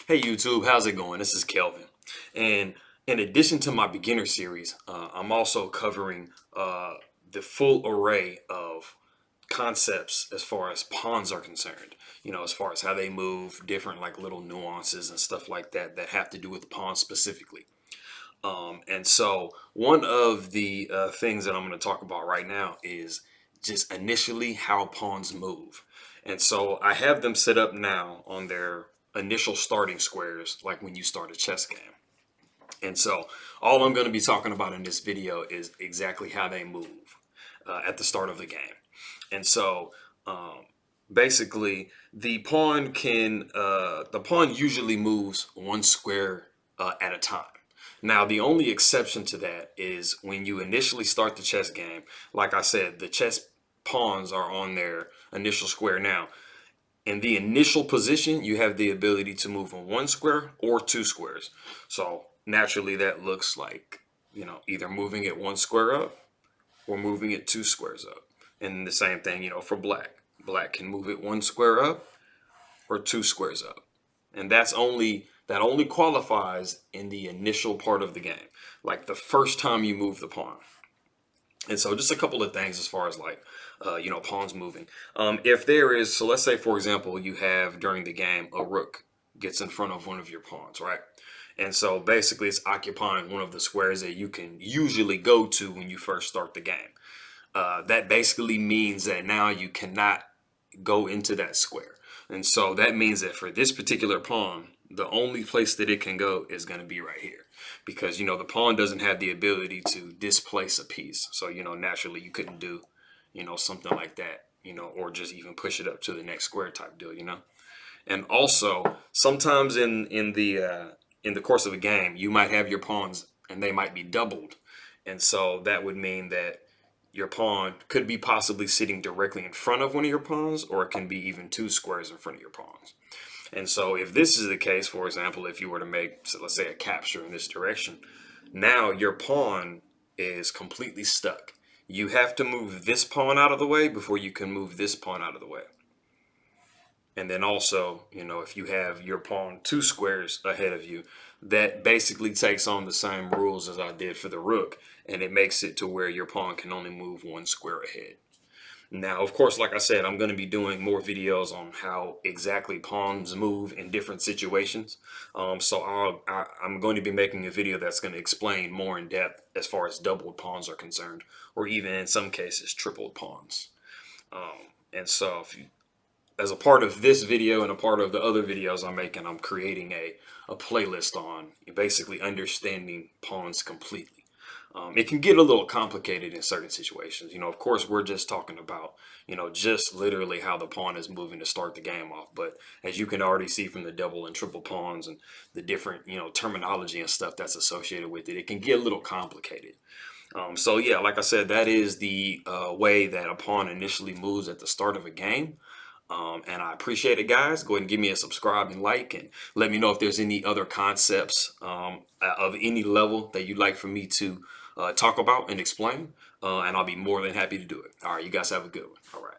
Hey YouTube, how's it going? This is Kelvin. And in addition to my beginner series, I'm also covering the full array of concepts as far as pawns are concerned. You know, as far as how they move, different like little nuances and stuff like that that have to do with pawns specifically. And so one of the things that I'm going to talk about right now is just initially how pawns move. And so I have them set up now on their initial starting squares, like when you start a chess game. And so all I'm going to be talking about in this video is exactly how they move at the start of the game. And so basically the pawn usually moves one square at a time. Now, the only exception to that is when you initially start the chess game. Like I said, the chess pawns are on their initial square now. In the initial position, you have the ability to move in one square or two squares. So naturally, that looks like, either moving it one square up or moving it two squares up. And the same thing, for black. Black can move it one square up or two squares up. And that only qualifies in the initial part of the game, like the first time you move the pawn. And so just a couple of things as far as like, pawns moving. If there is, so let's say, for example, you have during the game, a rook gets in front of one of your pawns, right? And so basically it's occupying one of the squares that you can usually go to when you first start the game. That basically means that now you cannot go into that square. And so that means that for this particular pawn, the only place that it can go is going to be right here. Because, the pawn doesn't have the ability to displace a piece. So, naturally you couldn't do, something like that, or just even push it up to the next square type deal. And also sometimes in the course of a game, you might have your pawns and they might be doubled. And so that would mean that your pawn could be possibly sitting directly in front of one of your pawns, or it can be even two squares in front of your pawns. And so if this is the case, for example, if you were to make, so let's say, a capture in this direction, now your pawn is completely stuck. You have to move this pawn out of the way before you can move this pawn out of the way. And then also, if you have your pawn two squares ahead of you, that basically takes on the same rules as I did for the rook, and it makes it to where your pawn can only move one square ahead. Now, of course, like I said, I'm going to be doing more videos on how exactly pawns move in different situations. So I'm going to be making a video that's going to explain more in depth as far as doubled pawns are concerned, or even in some cases, tripled pawns. And so as a part of this video and a part of the other videos I'm making, I'm creating a playlist on basically understanding pawns completely. It can get a little complicated in certain situations. Of course, we're just talking about, just literally how the pawn is moving to start the game off. But as you can already see from the double and triple pawns and the different, terminology and stuff that's associated with it, it can get a little complicated. So yeah, like I said, that is the way that a pawn initially moves at the start of a game. And I appreciate it, guys. Go ahead and give me a subscribe and like, and let me know if there's any other concepts of any level that you'd like for me to talk about and explain. And I'll be more than happy to do it. All right, you guys have a good one. All right.